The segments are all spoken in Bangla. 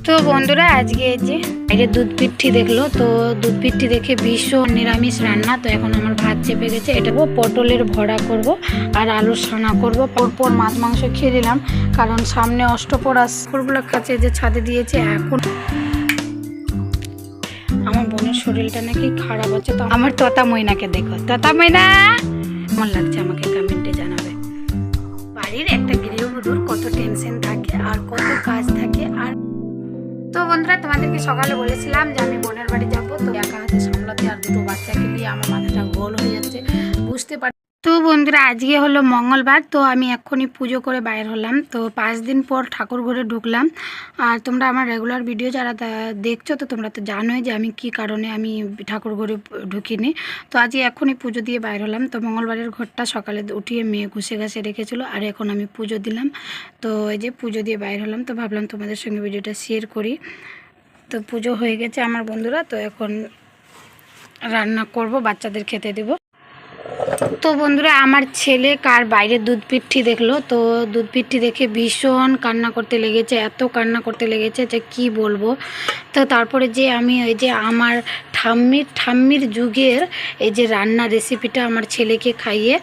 তো বন্ধুরা আজকে এই যে বাইরে দুধ পিঠি দেখলো, তো দুধ পিঠি দেখে ভীষণ নিরামিষ রান্না। তো এখন আমার ভাত চেপে গেছে, এটা পটলের ভরা করব আর আলুর সানা করব। পরপর মাছ মাংস খেয়ে দিলাম, কারণ সামনে অষ্টপর আসগুলো কাছে যে ছাদে দিয়েছে। এখন আমার বোনের শরীরটা নাকি খারাপ আছে, তো আমার ততা ময়নাকে দেখো। ততা ময়না কেমন লাগছে আমাকে কমেন্টে জানাবে। বাড়ির একটা গৃহবধূর কত টেনশন থাকে আর কত কাজ থাকে। আর তো বন্ধুরা তোমাদেরকে সকালে বলেছিলাম যে আমি বোনের বাড়ি যাবো, তো একা হাতে সামলাতে আর দুটো বাচ্চাকে নিয়ে আমার মাথাটা গোল হয়ে যাচ্ছে, বুঝতে পারি। তো বন্ধুরা আজকে হলো মঙ্গলবার, তো আমি এক্ষুনি পুজো করে বাইর হলাম। তো 5 দিন পর ঠাকুর ঘরে ঢুকলাম। আর তোমরা আমার রেগুলার ভিডিও যারা দেখছো, তো তোমরা তো জানোই যে আমি কি কারণে আমি ঠাকুর ঘরে ঢুকিনি। তো আজকে এক্ষুনি পুজো দিয়ে বাইর হলাম। তো মঙ্গলবারের ঘরটা সকালে উঠিয়ে মেয়ে ঘুষে ঘাসে রেখেছিলো, আর এখন আমি পুজো দিলাম। তো এই যে পুজো দিয়ে বাইর হলাম, তো ভাবলাম তোমাদের সঙ্গে ভিডিওটা শেয়ার করি। তো পুজো হয়ে গেছে আমার বন্ধুরা, তো এখন রান্না করব, বাচ্চাদের খেতে দেব। তো বন্ধুরা আমার ছেলে কার বাইরে দুধ পিঠি দেখলো, তো দুধ পিঠি দেখে ভীষণ কান্না করতে লেগেছে, এত কান্না করতে লেগেছে যে কি বলবো। তো তারপরে যে আমি ওই যে আমার ঠাম্মির যুগের এই যে রান্নার রেসিপিটা আমার ছেলেকে খাইয়ে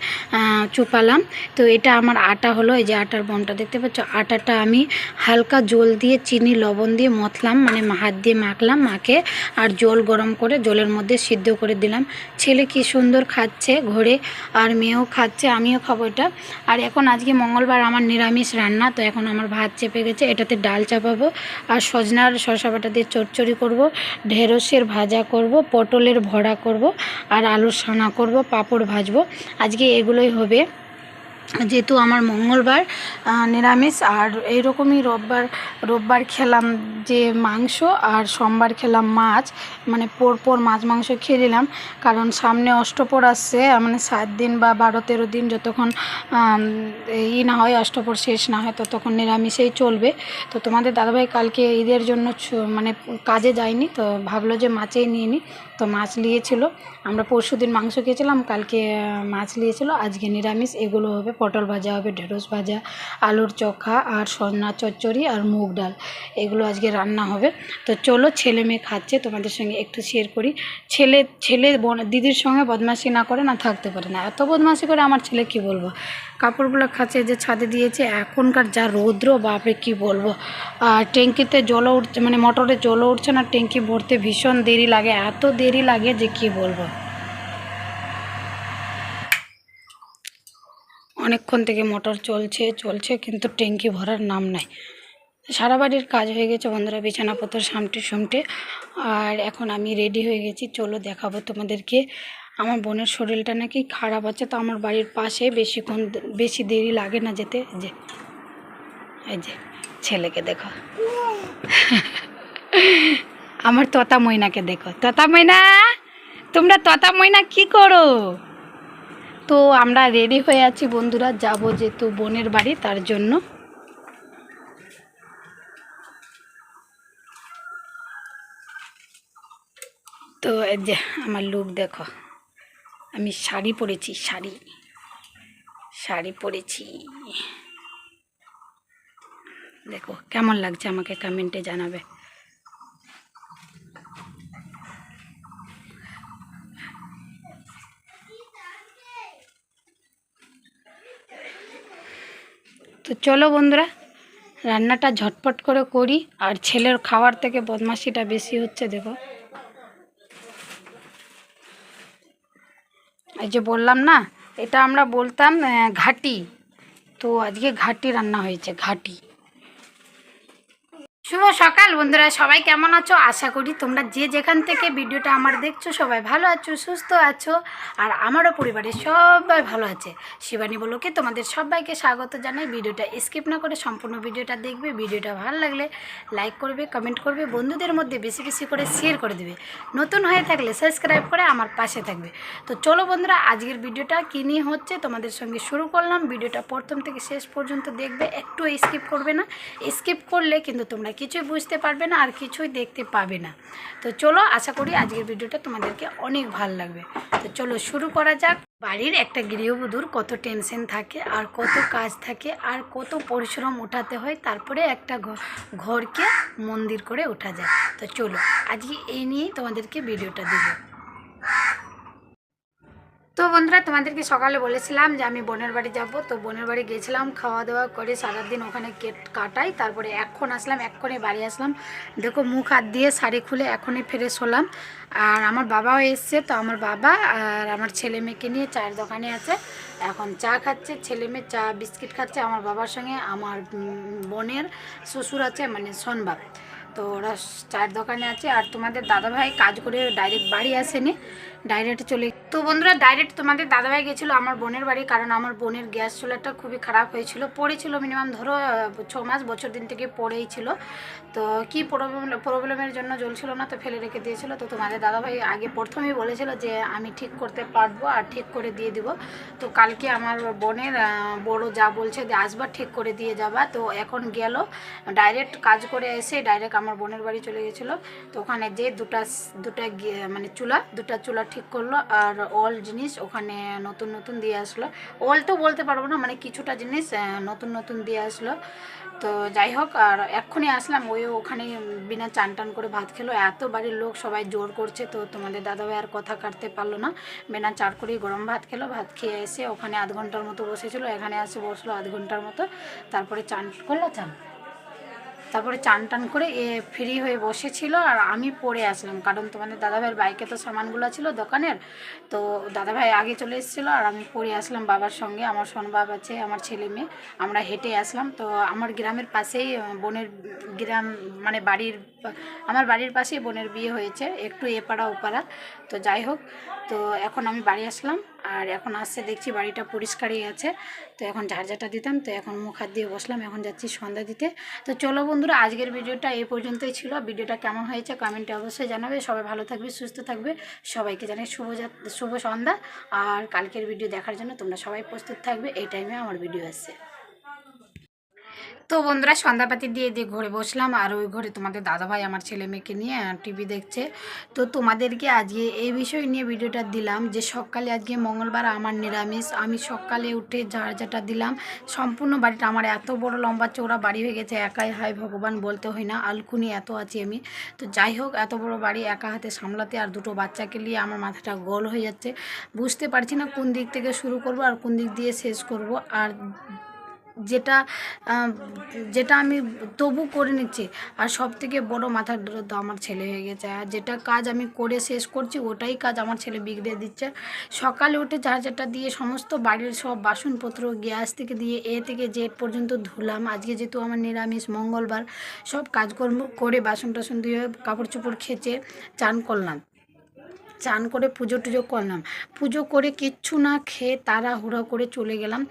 চুপালাম। তো এটা আমার আটা হলো, এই যে আটার বনটা দেখতে পাচ্ছ। আটাটা আমি হালকা জল দিয়ে চিনি লবণ দিয়ে মথলাম, মানে হাত দিয়ে মাখলাম, মাখে আর জল গরম করে জলের মধ্যে সিদ্ধ করে দিলাম। ছেলে কি সুন্দর খাচ্ছে ঘরে, আর মেয়েও খাচ্ছে, আমিও খাবো এটা। আর এখন আজকে মঙ্গলবার আমার নিরামিষ রান্না। তো এখন আমার ভাত চেপে গেছে, এটাতে ডাল চাপাবো আর সজনার শসা বাটা দিয়ে চচ্চড়ি করব, ঢেঁড়সের ভাজা করব, পটলের ভরা করব আর আলুর সানা করব, পাঁপড় ভাজবো। আজকে এগুলোই হবে, যেহেতু আমার মঙ্গলবার নিরামিষ। আর এইরকমই রোববার খেলাম যে মাংস, আর সোমবার খেলাম মাছ, মানে পরপর মাছ মাংস খেয়ে নিলাম। কারণ সামনে অষ্টপর আসছে, মানে 7 দিন বা 12-13 দিন যতক্ষণ না হয়, অষ্টপর শেষ না হয়, ততক্ষণ নিরামিষেই চলবে। তো তোমাদের দাদাভাই কালকে ঈদের জন্য মানে কাজে যায়নি, তো ভাবলো যে মাছেই নিয়ে নিই, তো মাছ নিয়েছিল। আমরা পরশুদিন মাংস খেয়েছিলাম, কালকে মাছ নিয়েছিল, আজকে নিরামিষ। এগুলো হবে, পটল ভাজা হবে, ঢেঁড়স ভাজা, আলুর চোখা আর সন্না চচ্চড়ি আর মুগ ডাল, এগুলো আজকে রান্না হবে। তো চলো, ছেলে মেয়ে খাচ্ছে, তোমাদের সঙ্গে একটু শেয়ার করি। ছেলে দিদির সঙ্গে বদমাশি না করে না থাকতে পারে না, এত বদমাশি করে আমার ছেলে, কি বলবো। কাপড়গুলো খাচ্ছে যে ছাদে দিয়েছে, এখনকার যা রৌদ্র, বাপরে কি বলবো। আর ট্যাঙ্কিতে জলও উঠছে, মানে মোটরে জলও উঠছে না, ট্যাঙ্কি ভরতে ভীষণ দেরি লাগে, এত দেরি লাগে যে কি বলবো। অনেকক্ষণ থেকে মোটর চলছে কিন্তু ট্যাঙ্কি ভরার নাম নাই। সারা বাড়ির কাজ হয়ে গেছে বন্ধুরা, বিছানাপত্র সামটে। আর এখন আমি রেডি হয়ে গেছি, চলো দেখাবো তোমাদেরকে। আমার বোনের শরীরটা নাকি খারাপ আছে, তো আমার বাড়ির পাশে বেশি দেরি লাগে না যেতে। যে এই যে ছেলেকে দেখো, আমার ততা ময়নাকে দেখো। ততা ময়না, তোমরা ততা ময়না কি করো? তো আমরা রেডি হয়ে আছি বন্ধুরা, যাবো যেহেতু বোনের বাড়ি, তার জন্য। তো এই যে আমার লুক দেখো, আমি শাড়ি পরেছি, শাড়ি পরেছি, দেখো কেমন লাগছে আমাকে কমেন্টে জানাবে। তো চলো বন্ধুরা, রান্নাটা ঝটপট করে করি। আর ছেলের খাওয়ার থেকে বদমাশিটা বেশি হচ্ছে, দেখো। এই যে বললাম না, এটা আমরা বলতাম ঘাটি, তো আজকে ঘাটি রান্না হয়েছে, ঘাটি। শুভ সকাল বন্ধুরা, সবাই কেমন আছো? আশা করি তোমরা যে যেখান থেকে ভিডিওটা আমার দেখছো সবাই ভালো আছো, সুস্থ আছো, আর আমারও পরিবারের সবাই ভালো আছে। শিবানী ব্লগে তোমাদের সবাইকে স্বাগত জানাই। ভিডিওটা স্কিপ না করে সম্পূর্ণ ভিডিওটা দেখবে। ভিডিওটা ভালো লাগলে লাইক করবে, কমেন্ট করবে, বন্ধুদের মধ্যে বেশি বেশি করে শেয়ার করে দেবে। নতুন হয়ে থাকলে সাবস্ক্রাইব করে আমার পাশে থাকবে। তো চলো বন্ধুরা, আজকের ভিডিওটা কী নিয়ে হচ্ছে তোমাদের সঙ্গে শুরু করলাম। ভিডিওটা প্রথম থেকে শেষ পর্যন্ত দেখবে, একটু স্কিপ করবে না। স্কিপ করলে কিন্তু তোমরা কিছুই বুঝতে পারবে না আর কিছুই দেখতে পাবে না। তো চলো, আশা করি আজকের ভিডিওটা তোমাদেরকে অনেক ভালো লাগবে। তো চলো শুরু করা যাক। বাড়ির একটা গৃহবধূর কত টেনশন থাকে আর কত কাজ থাকে আর কত পরিশ্রম উঠাতে হয়, তারপরে একটা ঘরকে মন্দির করে ওঠা যায়। তো চলো আজকে এই নিয়েই তোমাদেরকে ভিডিওটা দেবো। তো বন্ধুরা, তোমাদেরকে সকালে বলেছিলাম যে আমি বোনের বাড়ি যাব। তো বোনের বাড়ি গেছিলাম, খাওয়া দাওয়া করে সারাদিন ওখানে কাটাই। তারপরে এখন আসলাম, এক্ষণে বাড়ি আসলাম। দেখো মুখ হাত দিয়ে শাড়ি খুলে এখনই ফ্রেশ হলাম। আর আমার বাবাও এসছে, তো আমার বাবা আর আমার ছেলে মেয়েকে নিয়ে চায়ের দোকানে আছে, এখন চা খাচ্ছে। ছেলে মেয়ে চা বিস্কিট খাচ্ছে আমার বাবার সঙ্গে। আমার বোনের শ্বশুর আছে, মানে সোনবাব, তো ওরা চায়ের দোকানে আছে। আর তোমাদের দাদাভাই কাজ করে ডাইরেক্ট বাড়ি আসেনি, ডাইরেক্ট চলে। তো বন্ধুরা, ডাইরেক্ট তোমাদের দাদাভাই গেছিলো আমার বোনের বাড়ি, কারণ আমার বোনের গ্যাস চুলাটা খুবই খারাপ হয়েছিল, পড়েছিল মিনিমাম ধরো 6 মাস বছর দিন থেকে পড়েই ছিল। তো কি প্রবলেমের জন্য জ্বলছিল না, তো ফেলে রেখে দিয়েছিল। তো তোমাদের দাদাভাই আগে প্রথমেই বলেছিল যে আমি ঠিক করতে পারবো আর ঠিক করে দিয়ে দিব। তো কালকে আমার বোনের বড় যা বলছে যে আসবার ঠিক করে দিয়ে যাবা। তো এখন গেল, ডাইরেক্ট কাজ করে এসে ডাইরেক্ট আমার বোনের বাড়ি চলে গেছিলো। তো ওখানে যে দুটা মানে দুটা চুলা ঠিক করলো। আর অল জিনিস ওখানে নতুন নতুন দিয়ে আসলো। অল তো বলতে পারবো না, মানে কিছুটা জিনিস নতুন নতুন দিয়ে আসলো। তো যাই হোক, আর এক্ষুনি আসলাম। ওখানে বিনা চান টান করে ভাত খেলো। এত বাড়ির লোক সবাই জোর করছে, তো তোমাদের দাদাভাই আর কথা কাটতে পারলো না, বিনা চার করেই গরম ভাত খেলো। ভাত খেয়ে এসে ওখানে আধ ঘন্টার মতো বসেছিলো, এখানে এসে বসলো আধ ঘন্টার মতো। তারপরে চান করলো, তারপরে চান টান করে ফ্রি হয়ে বসেছিল। আর আমি পড়ে আসলাম, কারণ তোমাদের দাদাভাইয়ের বাইকে তো সামানগুলো ছিল দোকানের। তো দাদাভাই আগে চলে এসেছিলো আর আমি পড়ে আসলাম বাবার সঙ্গে। আমার সোনবাব আছে, আমার ছেলে মেয়ে, আমরা হেঁটে আসলাম। তো আমার গ্রামের পাশেই বোনের গ্রাম, মানে আমার বাড়ির পাশেই বোনের বিয়ে হয়েছে, একটু এপাড়া ওপাড়া। তো যাই হোক, তো এখন আমি বাড়ি আসলাম। আর এখন আসছে দেখছি বাড়িটা পরিষ্কারই আছে। তো এখন ঝাড়ঝাটা দিতাম, তো এখন মুখ হাত দিয়ে বসলাম, এখন যাচ্ছি সন্ধ্যা দিতে। তো চলো বন্ধুরা, আজকের ভিডিওটা এই পর্যন্তই ছিল। ভিডিওটা কেমন হয়েছে কমেন্টে অবশ্যই জানাবে। সবাই ভালো থাকবে, সুস্থ থাকবে। সবাইকে জানাই শুভ সন্ধ্যা। আর কালকের ভিডিও দেখার জন্য তোমরা সবাই প্রস্তুত থাকবে, এই টাইমে আমার ভিডিও আসছে। তো বন্ধুরা, সন্ধ্যাপাতি দিয়ে ঘরে বসলাম। আর ওই ঘরে তোমাদের দাদাভাই আমার ছেলে মেয়েকে নিয়ে টিভি দেখছে। তো তোমাদেরকে আজকে এই বিষয় নিয়ে ভিডিওটা দিলাম যে সকালে আজকে মঙ্গলবার আমার নিরামিষ। আমি সকালে উঠে ঝাড়ঝাটা দিলাম সম্পূর্ণ বাড়িটা। আমার এত বড় লম্বা চওড়া বাড়ি হয়ে গেছে, একাই হায় ভগবান বলতে হয় না, আলকুনি এত আছি আমি। তো যাই হোক, এত বড় বাড়ি একা হাতে সামলাতে আর দুটো বাচ্চাকে নিয়ে আমার মাথাটা গোল হয়ে যাচ্ছে। বুঝতে পারছি না কোন দিক থেকে শুরু করব আর কোন দিক দিয়ে শেষ করব। আর যেটা যেটা আমি তবু করে নিচ্ছি, আর সব থেকে বড়ো মাথার দৌড় তো আমার ছেলে হয়ে গেছে। আর যেটা কাজ আমি করে শেষ করছি, ওটাই কাজ আমার ছেলে বিগড়ে দিচ্ছে। সকালে উঠে ঝাড়ঝাটা দিয়ে সমস্ত বাড়ির সব বাসনপত্র গ্যাস থেকে দিয়ে এ থেকে জেড পর্যন্ত ধুলাম। আজকে যেহেতু আমার নিরামিষ মঙ্গলবার, সব কাজকর্ম করে বাসন টাসন দিয়ে কাপড় চোপড় খেচে চান করলাম। চান করে পুজো টুজো করলাম। পুজো করে কিচ্ছু না খেয়ে তাড়াহুড়ো করে চলে গেলাম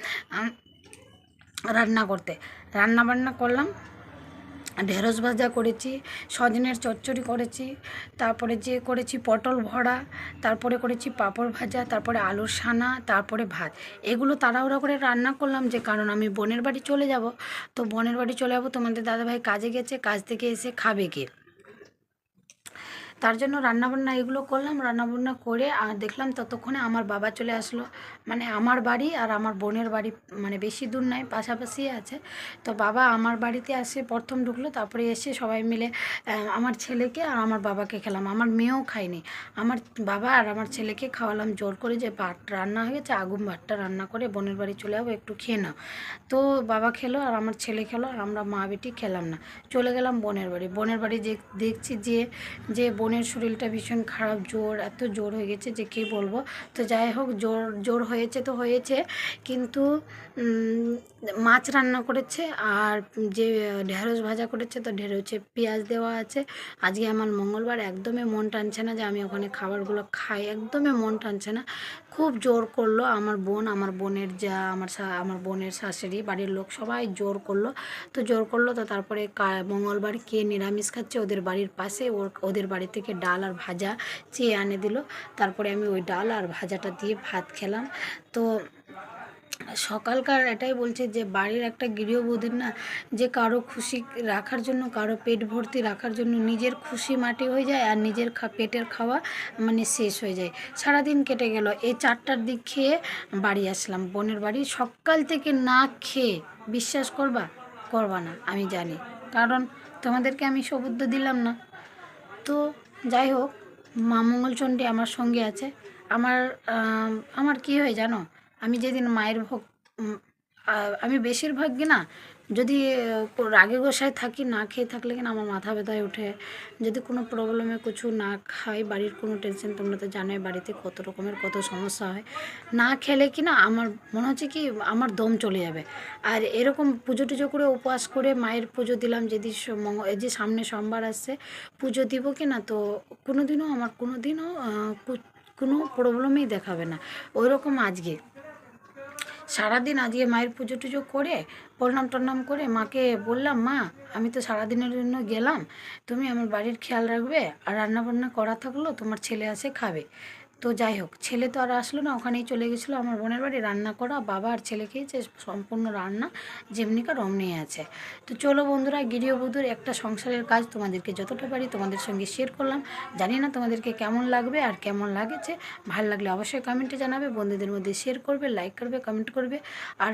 রান্না করতে। রান্না বান্না করলাম, ঢেঁড়স ভাজা করেছি, সজনের চচ্চড়ি করেছি, তারপরে যে করেছি পটল ভরা, তারপরে করেছি পাঁপড় ভাজা, তারপরে আলুর সানা, তারপরে ভাত। এগুলো তাড়াহুড়ো করে রান্না করলাম, যে কারণ আমি বোনের বাড়ি চলে যাব। তো বোনের বাড়ি চলে যাব, তোমাদের দাদাভাই কাজে গেছে, কাজ থেকে এসে খাবে কে, তার জন্য রান্নাবান্না এগুলো করলাম। রান্নাবান্না করে আর দেখলাম ততক্ষণে আমার বাবা চলে আসলো। মানে আমার বাড়ি আর আমার বোনের বাড়ি মানে বেশি দূর নয়, পাশাপাশি আছে। তো বাবা আমার বাড়িতে আসে প্রথম ঢুকলো, তারপরে এসে সবাই মিলে আমার ছেলেকে আর আমার বাবাকে খেলাম। আমার মেয়েও খায়নি। আমার বাবা আর আমার ছেলেকে খাওয়ালাম জোর করে, যে ভাত রান্না হয়ে গেছে, আগুন ভাতটা রান্না করে বোনের বাড়ি চলে যাবো, একটু খেয়ে নাও। তো বাবা খেলো আর আমার ছেলে খেলো, আর আমরা মা বেটি খেলাম না, চলে গেলাম বোনের বাড়ি। বোনের বাড়ি যে দেখছি যে বোনের শরীরটা ভীষণ খারাপ, এত জোর হয়ে গেছে যে কী বলবো। তো যাই হোক, জোর হয়েছে তো হয়েছে, কিন্তু মাছ রান্না করেছে আর যে ঢেঁড়স ভাজা করেছে, তো ঢেঁড়সে পেঁয়াজ দেওয়া আছে। আজকে আমার মঙ্গলবার, একদমই মন টানছে না যে আমি ওখানে খাবারগুলো খাই, একদমই মন টানছে না। খুব জোর করলো আমার বোন, আমার বোনের যা, আমার বোনের শাশুড়ি, বাড়ির লোক সবাই জোর করলো। তো জোর করলো, তো তারপরে মঙ্গলবার কে নিরামিষ খাচ্ছে ওদের বাড়ির পাশে, ওদের বাড়ি থেকে ডাল আর ভাজা চেয়ে আনে দিল। তারপরে আমি ওই ডাল আর ভাজাটা দিয়ে ভাত খেলাম। তো সকালকার এটাই বলছে যে বাড়ির একটা গৃহবধূর না, যে কারো খুশি রাখার জন্য, কারো পেট ভর্তি রাখার জন্য নিজের খুশি মাটি হয়ে যায় আর নিজের পেটের খাওয়া মানে শেষ হয়ে যায়। সারাদিন কেটে গেল, এই 4টার দিক খেয়ে বাড়ি আসলাম, বোনের বাড়ি। সকাল থেকে না খেয়ে, বিশ্বাস করবা করবা না আমি জানি, কারণ তোমাদেরকে আমি সবুদ্ধ দিলাম না। তো যাই হোক, মা মঙ্গলচণ্ডী আমার সঙ্গে আছে। আমার আমার কী হয় জানো, আমি যেদিন মায়ের ভোগ আমি বেশিরভাগই না, যদি রাগে গোসায় থাকি, না খেয়ে থাকলে কিনা আমার মাথা ব্যথায় ওঠে। যদি কোনো প্রবলেমে কিছু না খাই, বাড়ির কোনো টেনশন, তোমরা তো জানোই বাড়িতে কত রকমের কত সমস্যা হয়, না খেলে কিনা আমার মনে হচ্ছে কি আমার দম চলে যাবে। আর এরকম পুজো টুজো করে উপবাস করে মায়ের পুজো দিলাম, যেদিন এই যে সামনে সোমবার আসছে পুজো দিব কি না, তো কোনো দিনও আমার কোনো প্রবলেমই দেখাবে না। ওই রকম আজকে সারাদিন আজকে মায়ের পুজো টুজো করে প্রণাম টনাম করে মাকে বললাম, মা আমি তো সারাদিনের জন্য গেলাম, তুমি আমার বাড়ির খেয়াল রাখবে, আর রান্না বান্না করা থাকলো, তোমার ছেলে আসে খাবে। তো যাই হোক, ছেলে তো আর আসলো না, ওখানেই চলে গেছিলো আমার বোনের বাড়ি, রান্না করা বাবা আর ছেলে খেয়েছে, সম্পূর্ণ রান্না যেমনিকার অমনি আছে। তো চলো বন্ধুরা, গৃহবধূর একটা সংসারের কাজ তোমাদেরকে যতটা পারি তোমাদের সঙ্গে শেয়ার করলাম। জানি না তোমাদেরকে কেমন লাগবে, আর কেমন লাগেছে, ভালো লাগলে অবশ্যই কমেন্টে জানাবে, বন্ধুদের মধ্যে শেয়ার করবে, লাইক করবে, কমেন্ট করবে। আর